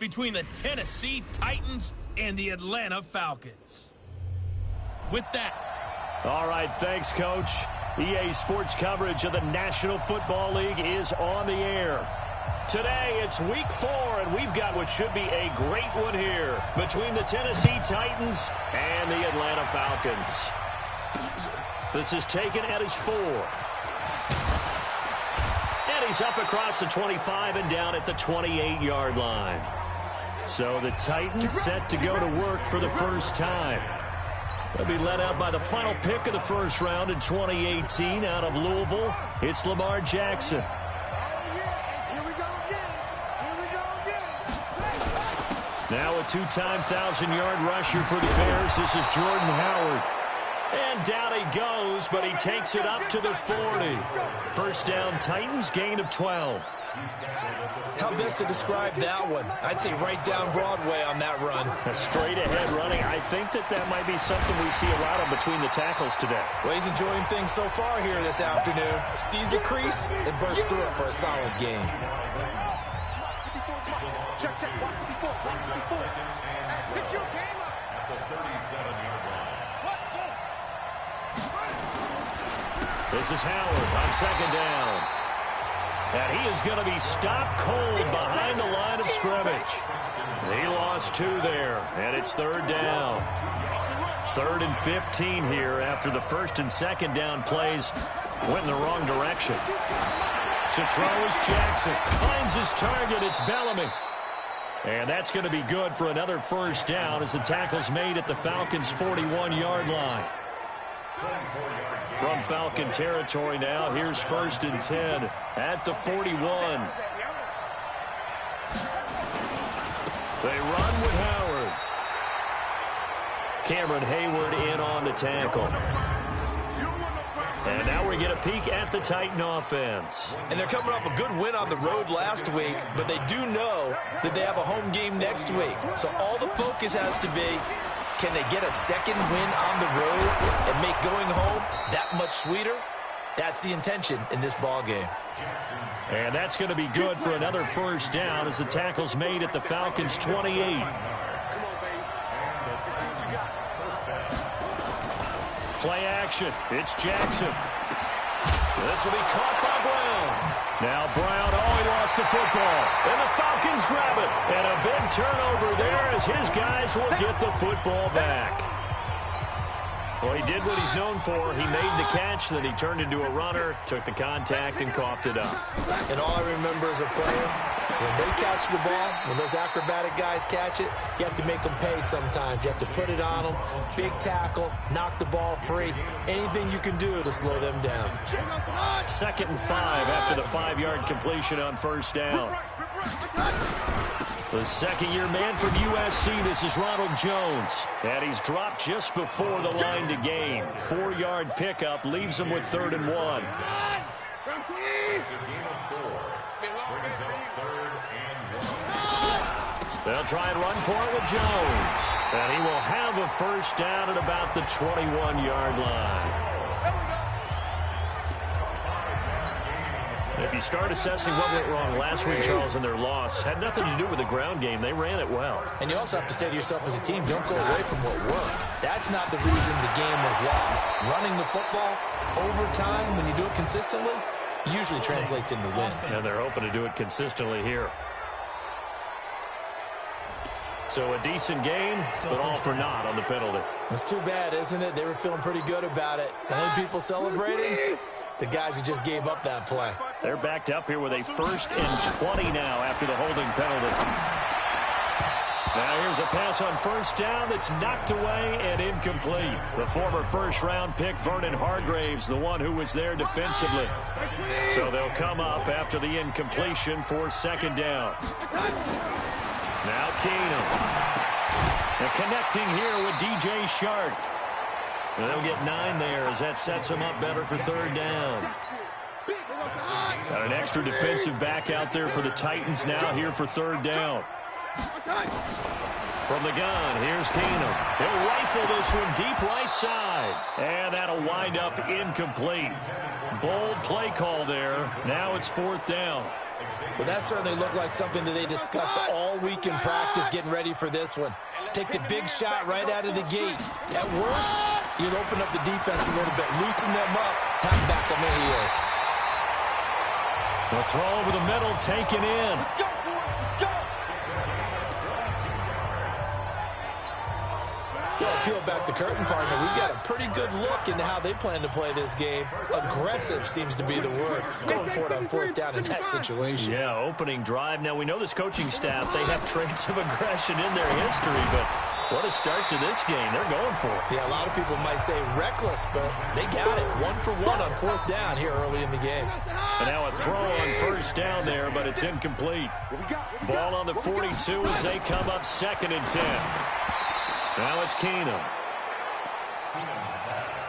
between the Tennessee Titans and the Atlanta Falcons. With that. All right, thanks, Coach. EA Sports coverage of the National Football League is on the air. Today, it's Week 4, and we've got what should be a great one here between the Tennessee Titans and the Atlanta Falcons. This is taken at his 4. And he's up across the 25 and down at the 28-yard line. So the Titans set to go to work for the first time. They'll be led out by the final pick of the first round in 2018 out of Louisville. It's Lamar Jackson. Now a two-time 1,000-yard rusher for the Bears. This is Jordan Howard. And down he goes, but he takes it up to the 40. First down, Titans, gain of 12. How best to describe that one? I'd say right down Broadway on that run. A straight-ahead running. I think that might be something we see a lot of between the tackles today. Well, he's enjoying things so far here this afternoon. Sees a crease and bursts through it for a solid gain. Check, watch before. Hey, pick your game up. At the 37-yard line. This is Howard on second down. And he is going to be stopped cold behind the line of scrimmage. He lost 2 there, and it's third down. 3rd and 15 here after the first and second down plays went in the wrong direction. To throw is Jackson. Finds his target. It's Bellamy. And that's going to be good for another first down as the tackle's made at the Falcons' 41-yard line. From Falcon territory now, here's 1st and 10 at the 41. They run with Howard. Cameron Hayward in on the tackle. And now we get a peek at the Titan offense. And they're coming off a good win on the road last week, but they do know that they have a home game next week. So all the focus has to be, can they get a second win on the road and make going home that much sweeter? That's the intention in this ball game. And that's going to be good for another first down as the tackle's made at the Falcons' 28. Play action. It's Jackson. This will be caught by Brown. Now Brown, he lost the football. And the Falcons grab it. And a big turnover there as his guys will get the football back. Well, he did what he's known for. He made the catch, then he turned into a runner, took the contact, and coughed it up. And all I remember as a player, when they catch the ball, when those acrobatic guys catch it, you have to make them pay sometimes. You have to put it on them, big tackle, knock the ball free, anything you can do to slow them down. 2nd and 5 after the 5-yard completion on first down. The second-year man from USC, this is Ronald Jones. And he's dropped just before the line to gain. 4-yard pickup leaves him with 3rd and 1. They'll try and run for it with Jones. And he will have a first down at about the 21-yard line. If you start assessing what went wrong last week, Charles, in their loss, had nothing to do with the ground game. They ran it well. And you also have to say to yourself as a team, don't go away from what worked. That's not the reason the game was lost. Running the football over time, when you do it consistently, usually translates into wins. And they're hoping to do it consistently here. So a decent game, but all for naught on the penalty. It's too bad, isn't it? They were feeling pretty good about it. The only people celebrating, the guys who just gave up that play. They're backed up here with a 1st and 20 now after the holding penalty. Now here's a pass on first down that's knocked away and incomplete. The former first-round pick, Vernon Hargraves, the one who was there defensively. So they'll come up after the incompletion for 2nd down. Now Keenum. And connecting here with DJ Shark. And they'll get 9 there as that sets them up better for 3rd down. Got an extra defensive back out there for the Titans now here for 3rd down. From the gun, here's Keenum. He'll rifle this one deep right side. And that'll wind up incomplete. Bold play call there. Now it's 4th down. Well, that certainly looked like something that they discussed all week in practice getting ready for this one. Take the big shot right out of the gate. At worst, you'll open up the defense a little bit, loosen them up, have them back on their heels. The throw over the middle taken in. Well, peel back the curtain, partner. We've got a pretty good look into how they plan to play this game. Aggressive seems to be the word. Going for it on 4th down in that situation. Yeah, opening drive. Now, we know this coaching staff, they have traits of aggression in their history, but what a start to this game. They're going for it. Yeah, a lot of people might say reckless, but they got it. 1 for 1 on 4th down here early in the game. And now a throw on 1st down there, but it's incomplete. Ball on the 42 as they come up 2nd and 10. Now it's Keenum.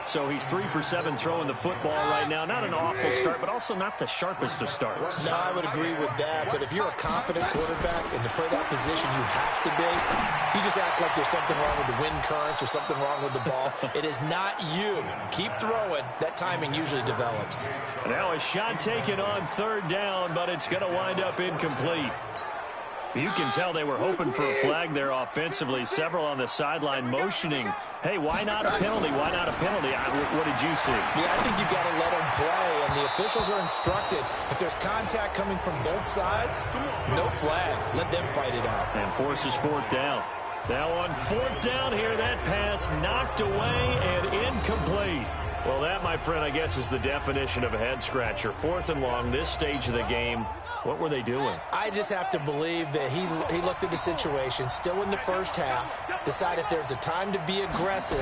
So he's 3 for 7 throwing the football right now. Not an awful start, but also not the sharpest of starts. No, I would agree with that. But if you're a confident quarterback and to play that position you have to be, you just act like there's something wrong with the wind currents or something wrong with the ball. It is not you. Keep throwing. That timing usually develops. Now a shot taken on 3rd down, but it's going to wind up incomplete. You can tell they were hoping for a flag there offensively. Several on the sideline motioning, hey, why not a penalty? Why not a penalty? What did you see? Yeah, I think you've got to let them play, and the officials are instructed. If there's contact coming from both sides, no flag. Let them fight it out. And forces 4th down. Now on 4th down here, that pass knocked away and incomplete. Well, that, my friend, I guess is the definition of a head-scratcher. 4th and long, this stage of the game. What were they doing? I just have to believe that he looked at the situation, still in the first half, decided if there's a time to be aggressive,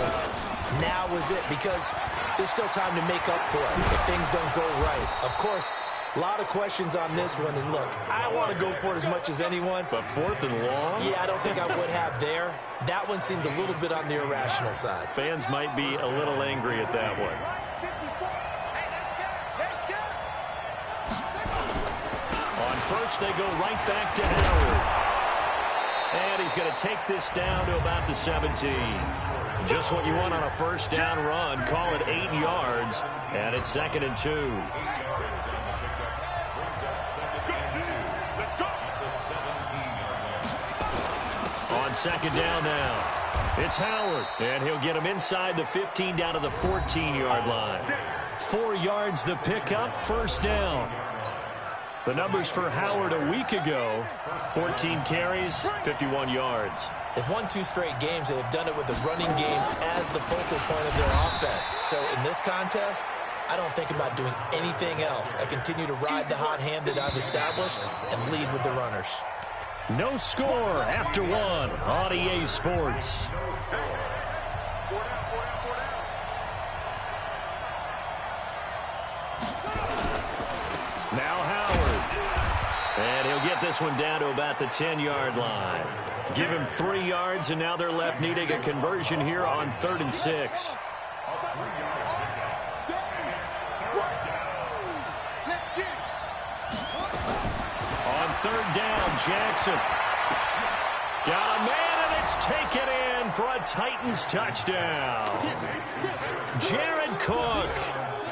now was it, because there's still time to make up for it if things don't go right. Of course, a lot of questions on this one, and look, I want to go for it as much as anyone. But 4th and long? Yeah, I don't think I would have there. That one seemed a little bit on the irrational side. Fans might be a little angry at that one. First, they go right back to Howard. And he's going to take this down to about the 17. Just what you want on a 1st down run. Call it 8 yards. And it's 2nd and 2. On 2nd down now. It's Howard. And he'll get him inside the 15 down to the 14-yard line. 4 yards the pickup. 1st down. The numbers for Howard a week ago, 14 carries, 51 yards. They've won 2 straight games, and they've done it with the running game as the focal point of their offense. So in this contest, I don't think about doing anything else. I continue to ride the hot hand that I've established and lead with the runners. No score after 1 on EA Sports. Now Howard. And he'll get this one down to about the 10-yard line. Give him 3 yards, and now they're left needing a conversion here on 3rd and 6. On 3rd down, Jackson. Got a man, and it's taken in for a Titans touchdown. Jared Cook.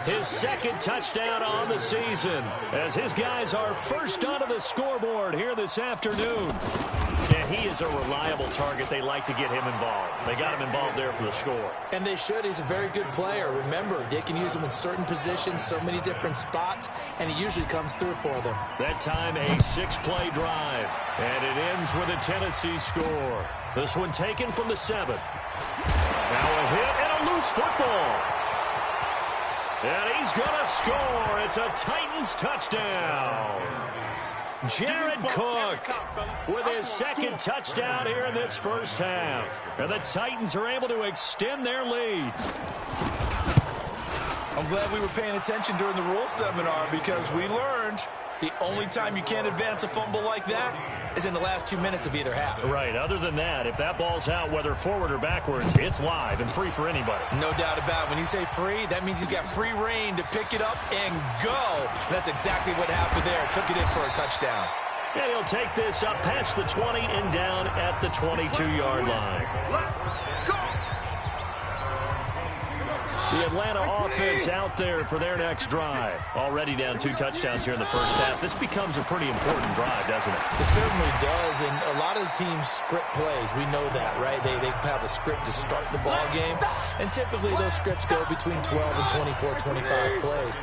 His 2nd touchdown on the season as his guys are first onto the scoreboard here this afternoon. And he is a reliable target. They like to get him involved. They got him involved there for the score. And they should. He's a very good player. Remember, they can use him in certain positions, so many different spots, and he usually comes through for them. That time a 6-play drive, and it ends with a Tennessee score. This one taken from the 7. Now a hit and a loose football. And he's going to score. It's a Titans touchdown. Jared Cook with his 2nd touchdown here in this 1st half. And the Titans are able to extend their lead. I'm glad we were paying attention during the rule seminar because we learned the only time you can't advance a fumble like that is in the last 2 minutes of either half. Right. Other than that, if that ball's out, whether forward or backwards, it's live and free for anybody. No doubt about it. When you say free, that means he's got free reign to pick it up and go. And that's exactly what happened there. Took it in for a touchdown. And he'll take this up past the 20 and down at the 22-yard line. Let's go. The Atlanta offense out there for their next drive. Already down 2 touchdowns here in the first half. This becomes a pretty important drive, doesn't it? It certainly does, and a lot of the teams script plays. We know that, right? They have a script to start the ball game, and typically those scripts go between 12 and 24, 25 plays.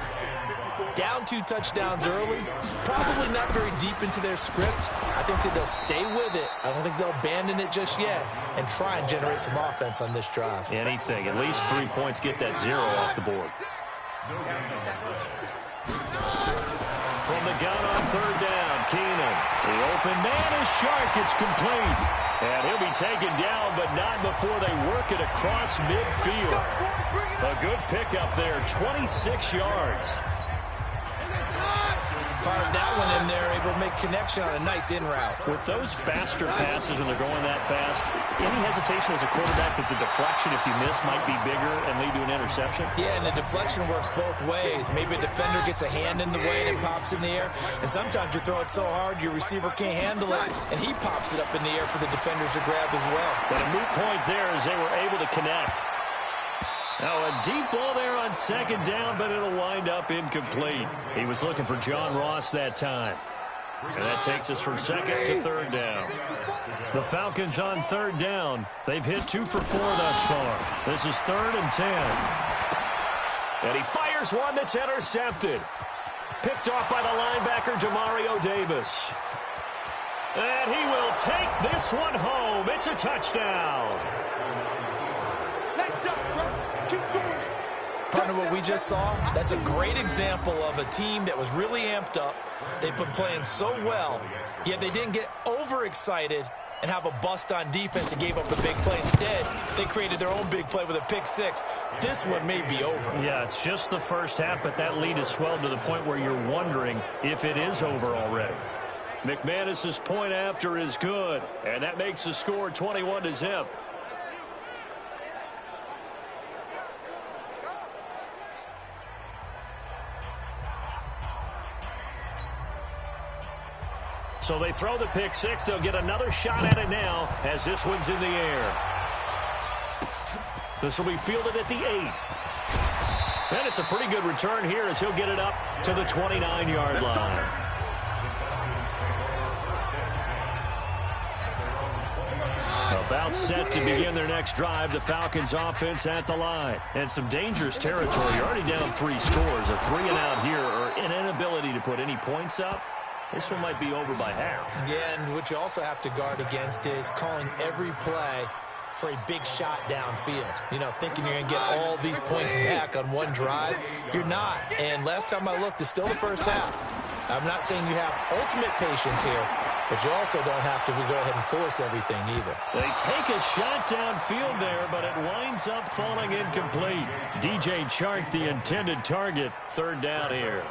Down 2 touchdowns early, probably not very deep into their script. I think that they'll stay with it. I don't think they'll abandon it just yet and try and generate some offense on this drive. Anything. At least 3 points, get that 0 off the board. From the gun on 3rd down, Keenan. The open man is Shark. It's complete. And he'll be taken down, but not before they work it across midfield. A good pickup there, 26 yards. Fired that one in there, able to make connection on a nice in route. With those faster passes when they're going that fast, any hesitation as a quarterback that the deflection, if you miss, might be bigger and lead to an interception? Yeah, and the deflection works both ways. Maybe a defender gets a hand in the way and it pops in the air. And sometimes you throw it so hard your receiver can't handle it, and he pops it up in the air for the defenders to grab as well. But a moot point there as they were able to connect. Now a deep ball there on 2nd down, but it'll wind up incomplete. He was looking for John Ross that time. And that takes us from 2nd to 3rd down. The Falcons on 3rd down. They've hit 2 for 4 thus far. This is 3rd and 10. And he fires one that's intercepted. Picked off by the linebacker, Demario Davis. And he will take this one home. It's a touchdown. Partner, what we just saw, that's a great example of a team that was really amped up. They've been playing so well, yet they didn't get overexcited and have a bust on defense and gave up a big play. Instead, they created their own big play with a pick-6. This one may be over. Yeah, it's just the first half, but that lead has swelled to the point where you're wondering if it is over already. McManus's point after is good, and that makes the score 21-0. So they throw the pick-6. They'll get another shot at it now as this one's in the air. This will be fielded at the 8. And it's a pretty good return here as he'll get it up to the 29-yard line. About set to begin their next drive. The Falcons offense at the line. And some dangerous territory. You're already down 3 scores. A 3-and-out here or an inability to put any points up. This one might be over by half. Yeah, and what you also have to guard against is calling every play for a big shot downfield. You know, thinking you're going to get all these points back on one drive. You're not. And last time I looked, it's still the first half. I'm not saying you have ultimate patience here, but you also don't have to go ahead and force everything either. They take a shot downfield there, but it winds up falling incomplete. DJ Chark, the intended target. 3rd down here.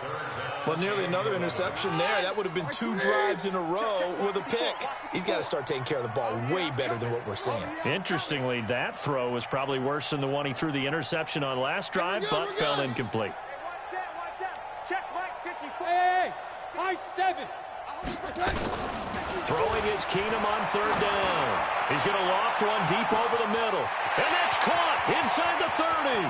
Well, nearly another interception there. That would have been 2 drives in a row with a pick. He's got to start taking care of the ball way better than what we're seeing. Interestingly, that throw was probably worse than the one he threw the interception on last drive, but fell incomplete. Check right 54. Hey, high 7. Throwing is Keenum on 3rd down. He's going to loft one deep over the middle. And that's caught inside the 30.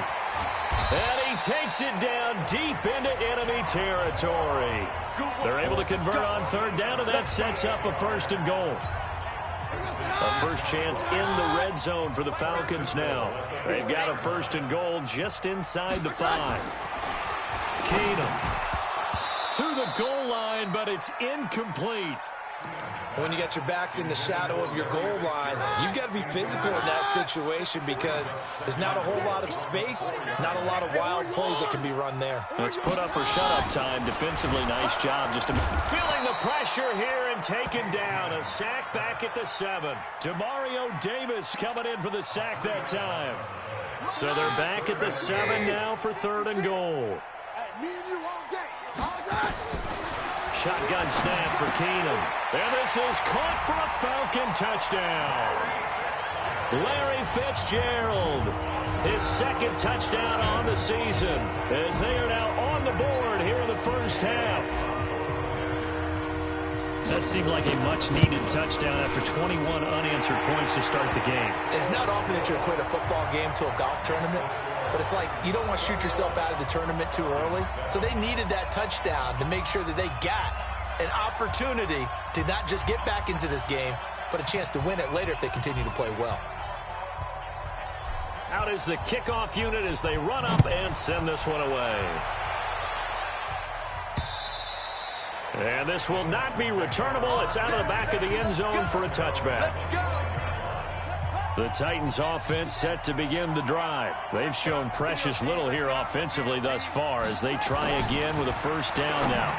And he takes it down deep into enemy territory. They're able to convert on 3rd down, and that sets up a 1st and goal. A first chance in the red zone for the Falcons now. They've got a 1st and goal just inside the 5. Keenum to the goal line, but it's incomplete. When you got your backs in the shadow of your goal line, you've got to be physical in that situation because there's not a whole lot of space, not a lot of wild plays that can be run there. Let's put up or shut up time. Defensively, nice job. Just feeling the pressure here and taken down. A sack back at the 7. Demario Davis coming in for the sack that time. So they're back at the 7 now for 3rd and goal. Shotgun snap for Keenum. And this is caught for a Falcon touchdown. Larry Fitzgerald, his 2nd touchdown on the season, as they are now on the board here in the first half. That seemed like a much-needed touchdown after 21 unanswered points to start the game. It's not often that you equate a football game to a golf tournament, but it's like you don't want to shoot yourself out of the tournament too early. So they needed that touchdown to make sure that they got an opportunity to not just get back into this game, but a chance to win it later if they continue to play well. Out is the kickoff unit as they run up and send this one away. And this will not be returnable. It's out of the back of the end zone for a touchback. The Titans offense set to begin the drive. They've shown precious little here offensively thus far as they try again with a first down now.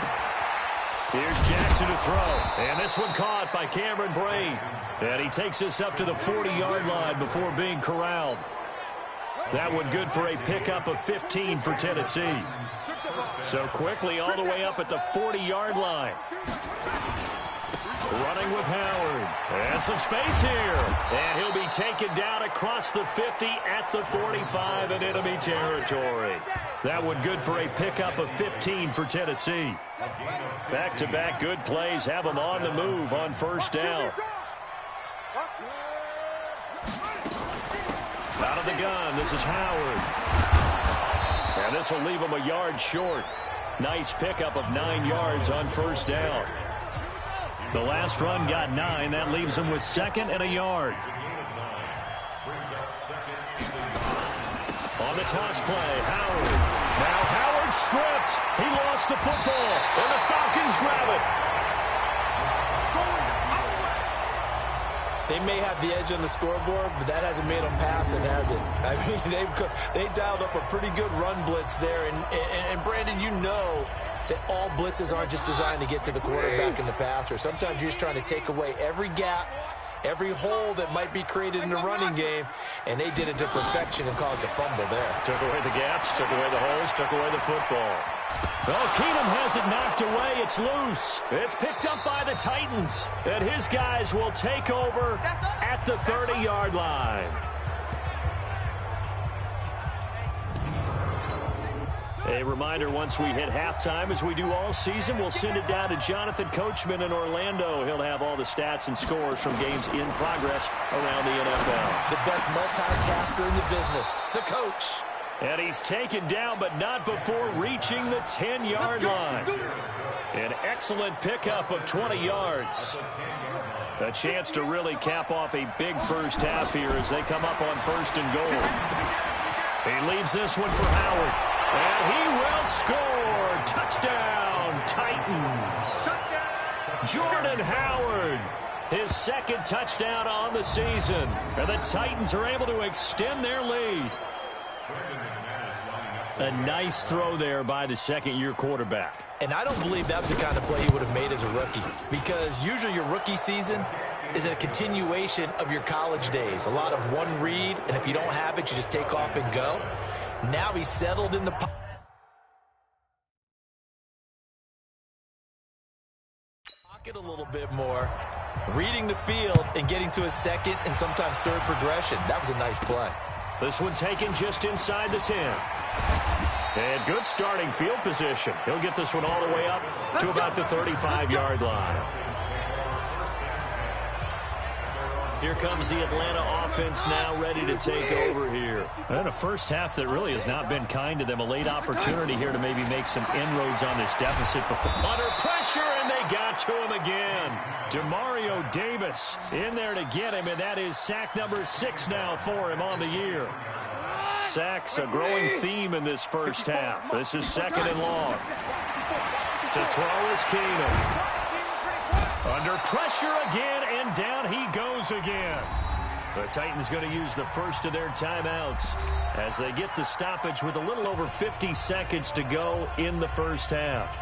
Here's Jackson to throw. And this one caught by Cameron Brate. And he takes us up to the 40-yard line before being corralled. That one good for a pickup of 15 for Tennessee. So quickly all the way up at the 40-yard line. Running with Howard. And some space here. And he'll be taken down across the 50 at the 45 in enemy territory. That one good for a pickup of 15 for Tennessee. Back-to-back good plays have them on the move on first down. Out of the gun, this is Howard. And this will leave him a yard short. Nice pickup of 9 yards on first down. The last run got 9. That leaves him with second and a yard. On the toss play, Howard. Now Howard stripped. He lost the football, and the Falcons grab it. They may have the edge on the scoreboard, but that hasn't made them pass it, has it? I mean, they dialed up a pretty good run blitz there. And Brandon, you know that all blitzes aren't just designed to get to the quarterback and the passer. Sometimes you're just trying to take away every gap, every hole that might be created in the running game, and they did it to perfection and caused a fumble there. Took away the gaps, took away the holes, took away the football. Well, Keenum has it knocked away. It's loose. It's picked up by the Titans. And his guys will take over at the 30-yard line. A reminder, once we hit halftime, as we do all season, we'll send it down to Jonathan Coachman in Orlando. He'll have all the stats and scores from games in progress around the NFL. The best multitasker in the business, the coach. And he's taken down, but not before reaching the 10-yard line. An excellent pickup of 20 yards. A chance to really cap off a big first half here as they come up on first and goal. He leaves this one for Howard. And he will score. Touchdown, Titans. Jordan Howard, his second touchdown on the season. And the Titans are able to extend their lead. A nice throw there by the second-year quarterback. And I don't believe that was the kind of play he would have made as a rookie, because usually your rookie season is a continuation of your college days. A lot of one read, and if you don't have it, you just take off and go. Now he's settled in the pocket a little bit more, reading the field and getting to his second and sometimes third progression. That was a nice play. This one taken just inside the 10. And good starting field position. He'll get this one all the way up to about the 35-yard line. Here comes the Atlanta offense now ready to take over here. And a first half that really has not been kind to them. A late opportunity here to maybe make some inroads on this deficit before. Under pressure, and they got to him again. Demario Davis in there to get him, and that is sack number 6 now for him on the year. Sacks, a growing theme in this first half. This is second and long. To throw is Keenum. Under pressure again, and down he goes again. The Titans going to use the first of their timeouts as they get the stoppage with a little over 50 seconds to go in the first half.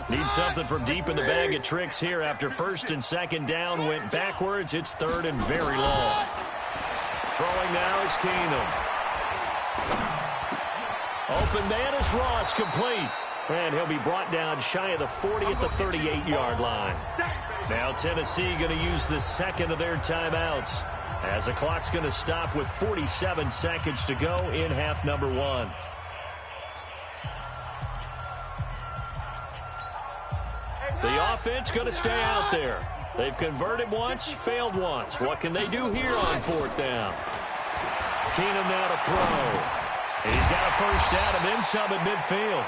Need something from deep in the bag of tricks here after first and second down went backwards. It's third and very long. Throwing now is Keenum. Open man is Ross, complete. And he'll be brought down shy of the 40 at the 38-yard line. Now Tennessee going to use the second of their timeouts as the clock's going to stop with 47 seconds to go in half number 1. The offense going to stay out there. They've converted once, failed once. What can they do here on 4th down? Keenum now to throw. He's got a first down and then some at midfield.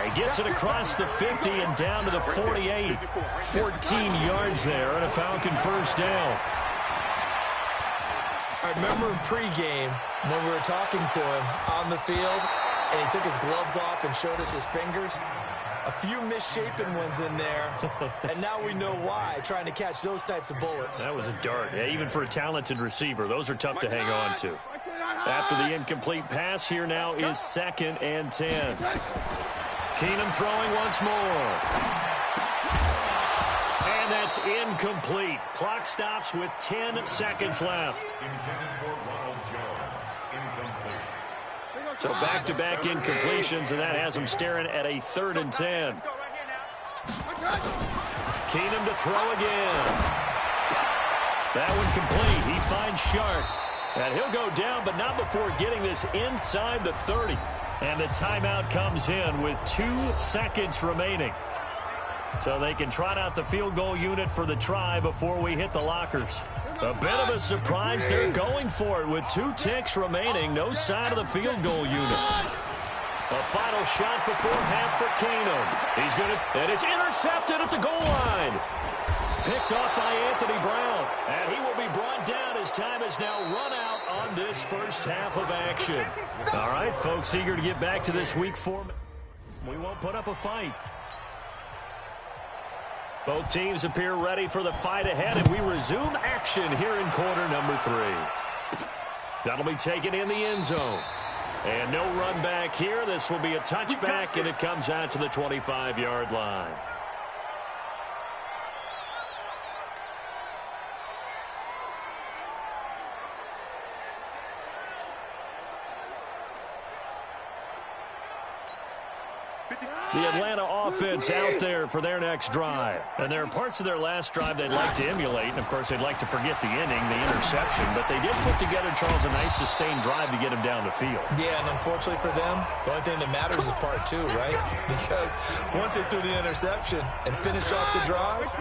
He gets it across the 50 and down to the 48. 14 yards there and a Falcon first down. I remember in pregame when we were talking to him on the field, and he took his gloves off and showed us his fingers. A few misshapen ones in there, and now we know why, trying to catch those types of bullets. That was a dart. Yeah, even for a talented receiver, those are tough to hang on to. After the incomplete pass, here now is 2nd and 10. Keenum throwing once more. And that's incomplete. Clock stops with 10 seconds left. So back-to-back incompletions, and that has him staring at a 3rd and 10. Keenum to throw again. That one complete. He finds Shark. And he'll go down, but not before getting this inside the 30. And the timeout comes in with 2 seconds remaining. So they can trot out the field goal unit for the try before we hit the lockers. A bit of a surprise. They're going for it with 2 ticks remaining. No sign of the field goal unit. A final shot before half for Keenum. He's going to, and it's intercepted at the goal line. Picked off by Anthony Brown. And he will be brought down as time has now run out on this first half of action. All right, folks, eager to get back to this week 4. We won't put up a fight. Both teams appear ready for the fight ahead, and we resume action here in quarter number 3. That'll be taken in the end zone. And no run back here. This will be a touchback, and it comes out to the 25-yard line. The Atlanta offense out there for their next drive. And there are parts of their last drive they'd like to emulate. And, of course, they'd like to forget the inning, the interception. But they did put together, Charles, a nice sustained drive to get him down the field. Yeah, and unfortunately for them, the only thing that matters is part 2, right? Because once they threw the interception and finished off the drive,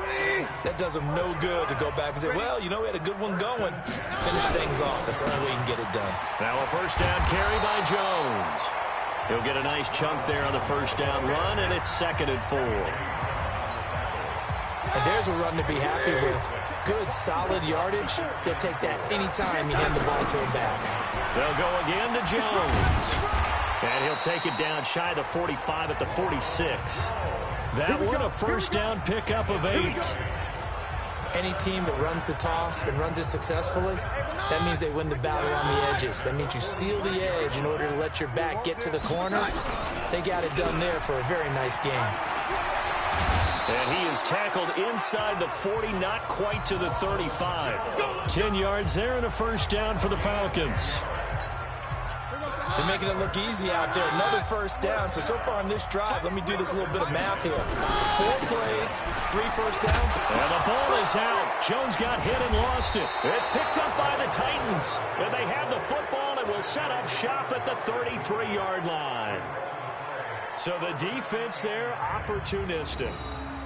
that does them no good to go back and say, well, you know, we had a good one going. Finish things off. That's the only way you can get it done. Now a first down carry by Jones. He'll get a nice chunk there on the first down run, and it's 2nd and 4. And there's a run to be happy with. Good, solid yardage. They'll take that anytime you hand the ball to him back. They'll go again to Jones. And he'll take it down shy of the 45 at the 46. That one, a first down pickup of 8. Any team that runs the toss and runs it successfully, that means they win the battle on the edges. That means you seal the edge in order to let your back get to the corner. They got it done there for a very nice game. And he is tackled inside the 40, not quite to the 35. 10 yards there and a first down for the Falcons. They're making it look easy out there. Another first down. So far on this drive, let me do this little bit of math here. 4 plays, 3 first downs. And the ball is out. Jones got hit and lost it. It's picked up by the Titans. And they have the football and will set up shop at the 33-yard line. So the defense there, opportunistic.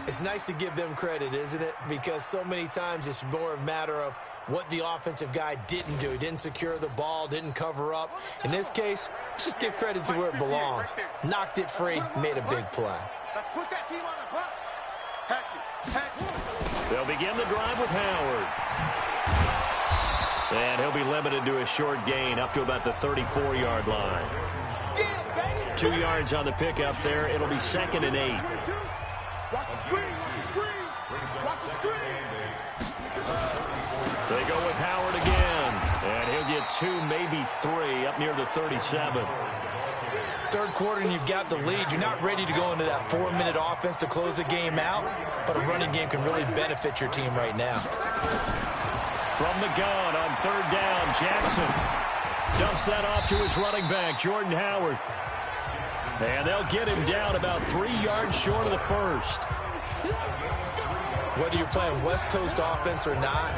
It's nice to give them credit, isn't it? Because so many times it's more a matter of what the offensive guy didn't do. He didn't secure the ball, didn't cover up. In this case, let's just give credit to where it belongs. Knocked it free, made a big play. Let's put that team on the clock. Catch it. They'll begin the drive with Howard. And he'll be limited to a short gain up to about the 34-yard line. 2 yards on the pickup there. It'll be 2nd and 8. Watch the screen, watch the screen. Watch the screen. They go with Howard again. And he'll get 2, maybe 3 up near the 37. Third quarter and you've got the lead. You're not ready to go into that 4-minute offense to close the game out, but a running game can really benefit your team right now. From the gun on 3rd down, Jackson dumps that off to his running back, Jordan Howard. And they'll get him down about 3 yards short of the first. Whether you're playing West Coast offense or not,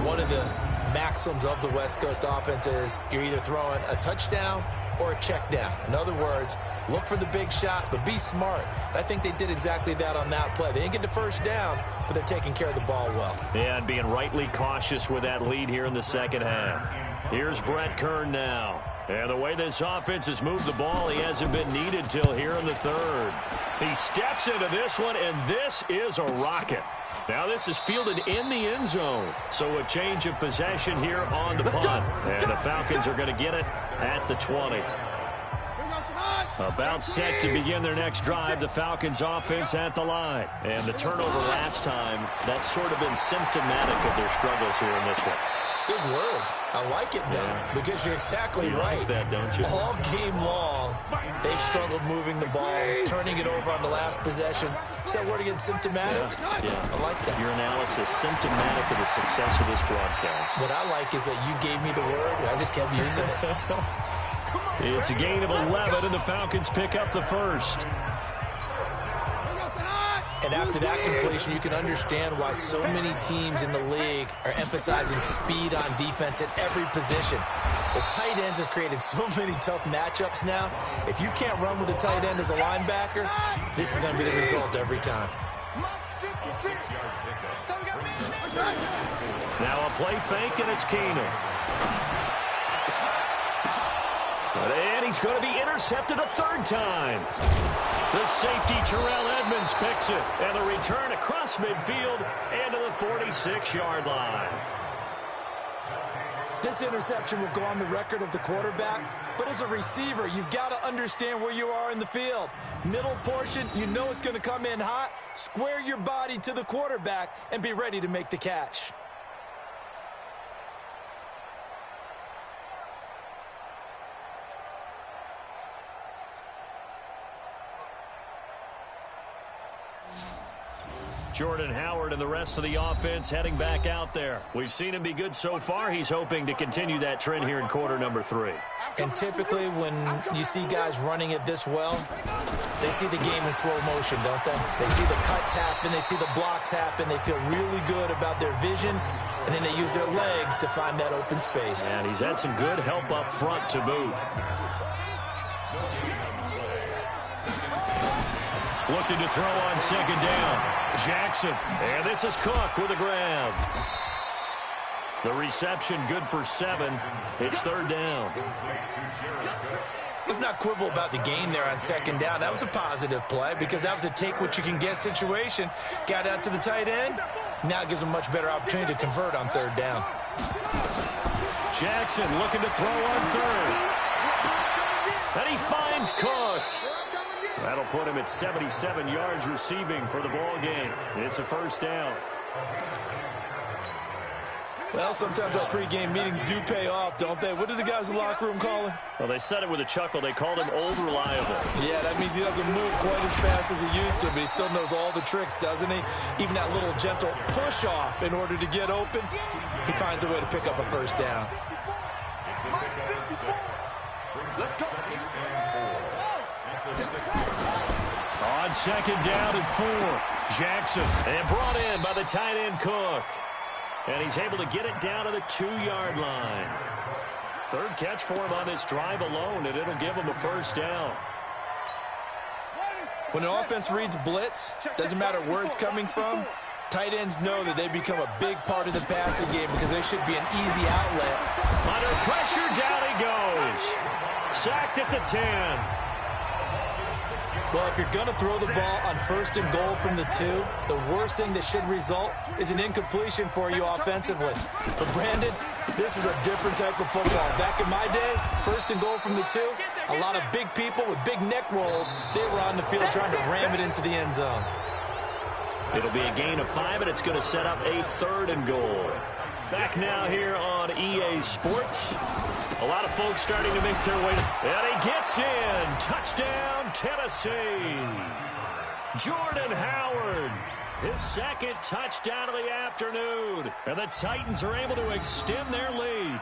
one of the maxims of the West Coast offense is you're either throwing a touchdown or a check down. In other words, look for the big shot, but be smart. I think they did exactly that on that play. They didn't get the first down, but they're taking care of the ball well. Yeah, and being rightly cautious with that lead here in the second half. Here's Brett Kern now. And the way this offense has moved the ball, he hasn't been needed till here in the third. He steps into this one, and this is a rocket. Now this is fielded in the end zone. So a change of possession here on the punt. And the Falcons are going to get it at the 20. About set to begin their next drive, the Falcons offense at the line. And the turnover last time, that's sort of been symptomatic of their struggles here in this one. Good word. I like it, though, because you're exactly right. Like that, don't you? All game long, they've struggled moving the ball, turning it over on the last possession. Is that word again, symptomatic? Yeah. I like that. Your analysis, symptomatic of the success of this broadcast. What I like is that you gave me the word, and I just kept using it. It's a gain of 11, and the Falcons pick up the first. And after that completion, you can understand why so many teams in the league are emphasizing speed on defense at every position. The tight ends have created so many tough matchups now. If you can't run with a tight end as a linebacker, this is going to be the result every time. Now a play fake, and it's Keenum. And he's going to be intercepted a third time. The safety, Terrell Edmonds, picks it. And the return across midfield and to the 46-yard line. This interception will go on the record of the quarterback, but as a receiver, you've got to understand where you are in the field. Middle portion, you know it's going to come in hot. Square your body to the quarterback and be ready to make the catch. Jordan Howard and the rest of the offense heading back out there. We've seen him be good so far. He's hoping to continue that trend here in quarter number 3. And typically when you see guys running it this well, they see the game in slow motion, don't they? They see the cuts happen. They see the blocks happen. They feel really good about their vision, and then they use their legs to find that open space. And he's had some good help up front to boot. Looking to throw on second down. Jackson. And this is Cook with a grab. The reception good for 7. It's third down. Let's not quibble about the gain there on second down. That was a positive play because that was a take-what-you-can-get situation. Got out to the tight end. Now it gives them a much better opportunity to convert on third down. Jackson looking to throw on third. And he finds Cook. That'll put him at 77 yards receiving for the ball game. It's a first down. Well, sometimes our pregame meetings do pay off, don't they? What do the guys in the locker room call him? Well, they said it with a chuckle. They called him Old Reliable. Yeah, that means he doesn't move quite as fast as he used to, but he still knows all the tricks, doesn't he? Even that little gentle push-off in order to get open, he finds a way to pick up a first down. Let's go. On second down and 4, Jackson. And brought in by the tight end Cook. And he's able to get it down to the 2-yard line. Third catch for him on this drive alone, and it'll give him a first down. When an offense reads blitz, doesn't matter where it's coming from, tight ends know that they become a big part of the passing game because they should be an easy outlet. Under pressure, down he goes. Sacked at the 10. Well, if you're going to throw the ball on first and goal from the 2, the worst thing that should result is an incompletion for you offensively. But, Brandon, this is a different type of football. Back in my day, first and goal from the 2, a lot of big people with big neck rolls, they were on the field trying to ram it into the end zone. It'll be a gain of 5, and it's going to set up a third and goal. Back now here on EA Sports. A lot of folks starting to make their way. And he gets in. Touchdown, Tennessee. Jordan Howard. His second touchdown of the afternoon. And the Titans are able to extend their lead.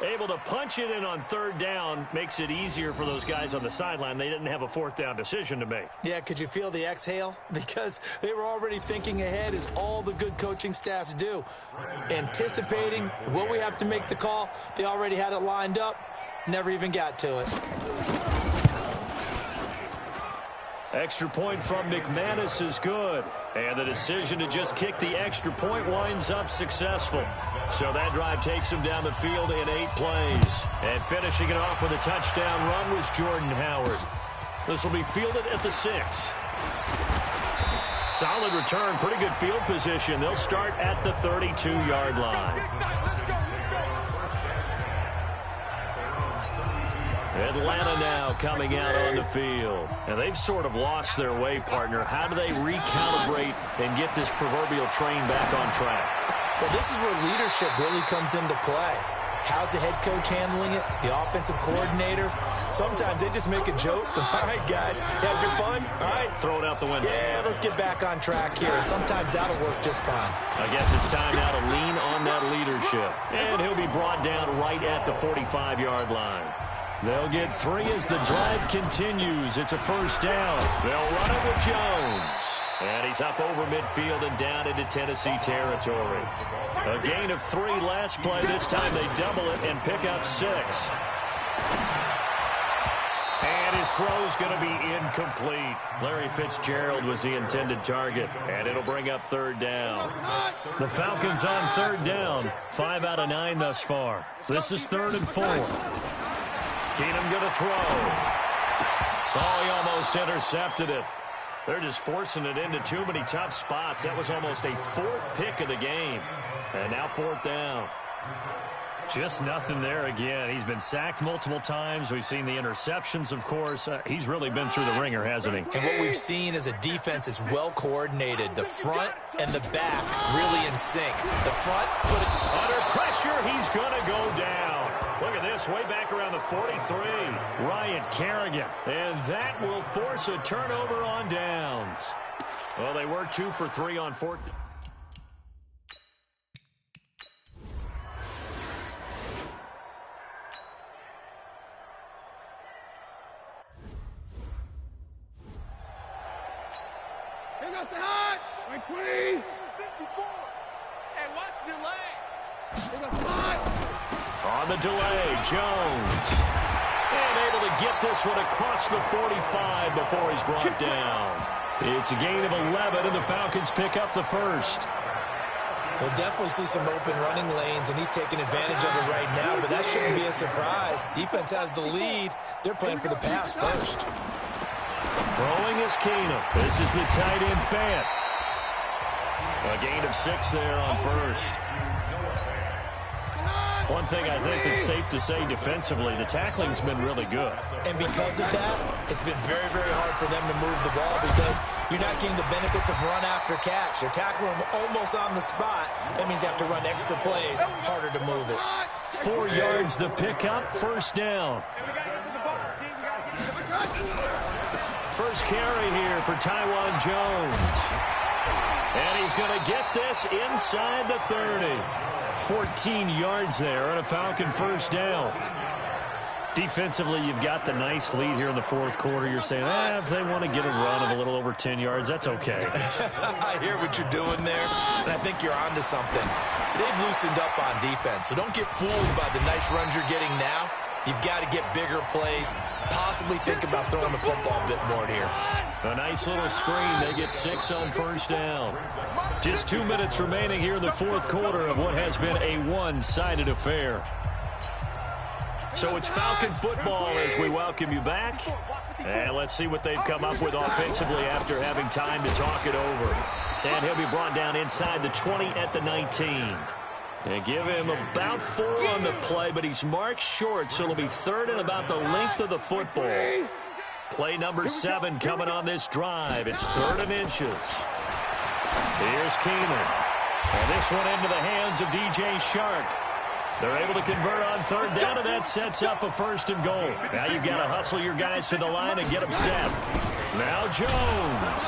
Able to punch it in on third down makes it easier for those guys on the sideline. They didn't have a fourth down decision to make. Yeah, could you feel the exhale? Because they were already thinking ahead, as all the good coaching staffs do. Anticipating, will we have to make the call? They already had it lined up. Never even got to it. Extra point from McManus is good. And the decision to just kick the extra point winds up successful. So that drive takes him down the field in 8 plays. And finishing it off with a touchdown run was Jordan Howard. This will be fielded at the 6. Solid return, pretty good field position. They'll start at the 32-yard line. Atlanta now coming out on the field. And they've sort of lost their way, partner. How do they recalibrate and get this proverbial train back on track? Well, this is where leadership really comes into play. How's the head coach handling it? The offensive coordinator? Sometimes they just make a joke. All right, guys, had your fun? All right. Throw it out the window. Yeah, let's get back on track here. And sometimes that'll work just fine. I guess it's time now to lean on that leadership. And he'll be brought down right at the 45-yard line. They'll get 3 as the drive continues. It's a first down. They'll run it with Jones. And he's up over midfield and down into Tennessee territory. A gain of 3 last play. This time they double it and pick up 6. And his throw's going to be incomplete. Larry Fitzgerald was the intended target. And it'll bring up 3rd down. The Falcons on 3rd down. 5 out of 9 thus far. This is 3rd and 4. Keenum going to throw. Oh, he almost intercepted it. They're just forcing it into too many tough spots. That was almost a 4th pick of the game. And now 4th down. Just nothing there again. He's been sacked multiple times. We've seen the interceptions, of course. He's really been through the ringer, hasn't he? And what we've seen is a defense that's well coordinated. The front and the back really in sync. The front put it under pressure. He's going to go down. Look at this, way back around the 43. Ryan Kerrigan. And that will force a turnover on downs. Well, they were 2 for 3 on 4th. Here goes the hot. Right 20. 54. And watch delay. Here goes the hot. On the delay, Jones. And able to get this one across the 45 before he's brought down. It's a gain of 11, and the Falcons pick up the 1st. We'll definitely see some open running lanes, and he's taking advantage of it right now, but that shouldn't be a surprise. Defense has the lead. They're playing for the pass first. Throwing is Keenum. This is the tight end Fant. A gain of 6 there on 1st. One thing I think that's safe to say defensively, the tackling's been really good. And because of that, it's been very, very hard for them to move the ball because you're not getting the benefits of run after catch. They're tackling them almost on the spot. That means you have to run extra plays, harder to move it. 4 yards the pickup, 1st down. First carry here for Taiwan Jones. And he's going to get this inside the 30. 14 yards there and a Falcon 1st down. Defensively, you've got the nice lead here in the 4th quarter. You're saying, if they want to get a run of a little over 10 yards, that's okay. I hear what you're doing there, and I think you're onto something. They've loosened up on defense, so don't get fooled by the nice runs you're getting now. You've got to get bigger plays, possibly think about throwing the football a bit more here. A nice little screen. They get 6 on 1st down. Just 2 minutes remaining here in the 4th quarter of what has been a one-sided affair. So it's Falcon football as we welcome you back. And let's see what they've come up with offensively after having time to talk it over. And he'll be brought down inside the 20 at the 19. They give him about 4 on the play, but he's marked short, so it'll be 3rd and about the length of the football. Play number 7 coming on this drive. It's 3rd and inches. Here's Keenan. And this one into the hands of D.J. Shark. They're able to convert on 3rd down, and that sets up a 1st and goal. Now you've got to hustle your guys to the line and get them set. Now Jones.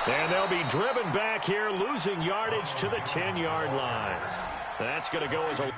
And they'll be driven back here, losing yardage to the 10-yard line. That's going to go as a...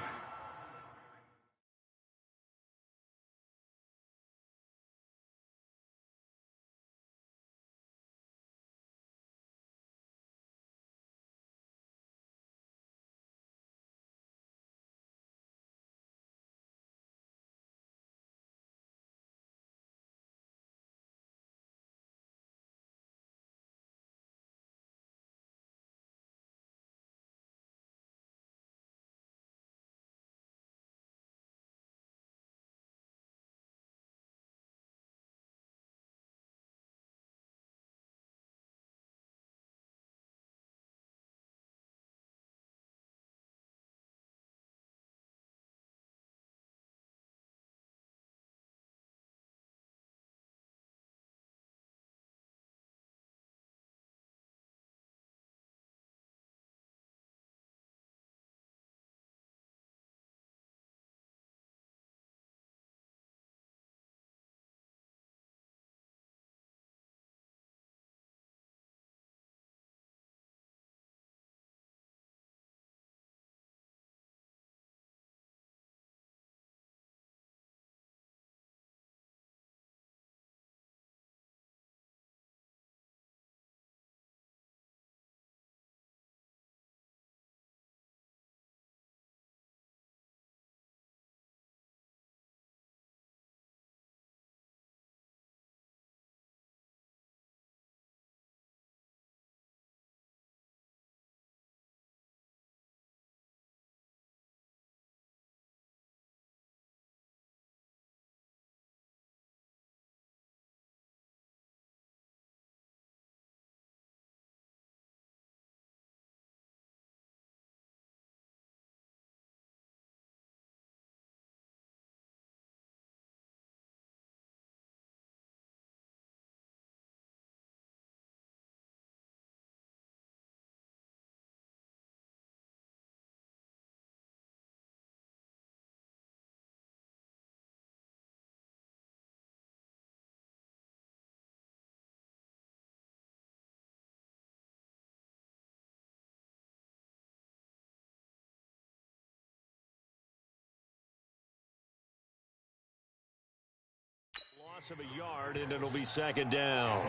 Loss of a yard, and it'll be second down.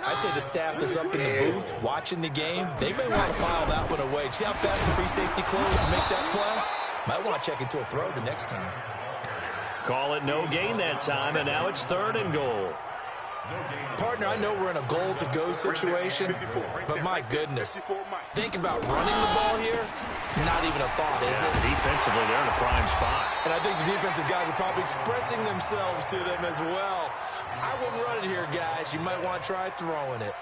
I'd say the staff that's up in the booth watching the game, they may want to file that one away. See how fast the free safety closed to make that play? Might want to check into a throw the next time. Call it no gain that time, and now it's 3rd and goal. Partner, I know we're in a goal-to-go situation, but my goodness, think about running the ball here, not even a thought, is it? Defensively, they're in a prime spot. And I think the defensive guys are probably expressing themselves to them as well. I wouldn't run it here, guys. You might want to try throwing it.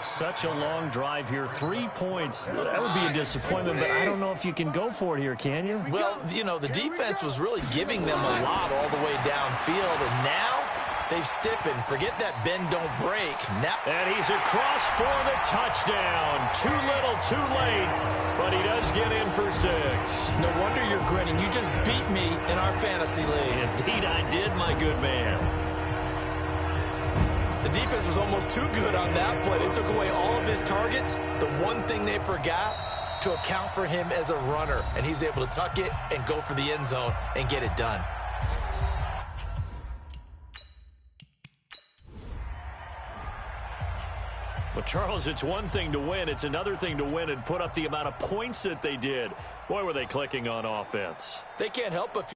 Such a long drive here. 3 points. That would be a disappointment, but I don't know if you can go for it here, can you? Well, you know, the defense was really giving them a lot all the way downfield, and now they've stiffened. Forget that bend, don't break. Now, and he's across for the touchdown. Too little, too late, but he does get in for 6. No wonder you're grinning. You just beat me in our fantasy league. Indeed I did, my good man. The defense was almost too good on that play. They took away all of his targets. The one thing they forgot, to account for him as a runner, and he was able to tuck it and go for the end zone and get it done. Well, Charles, it's one thing to win. It's another thing to win and put up the amount of points that they did. Boy, were they clicking on offense. They can't help but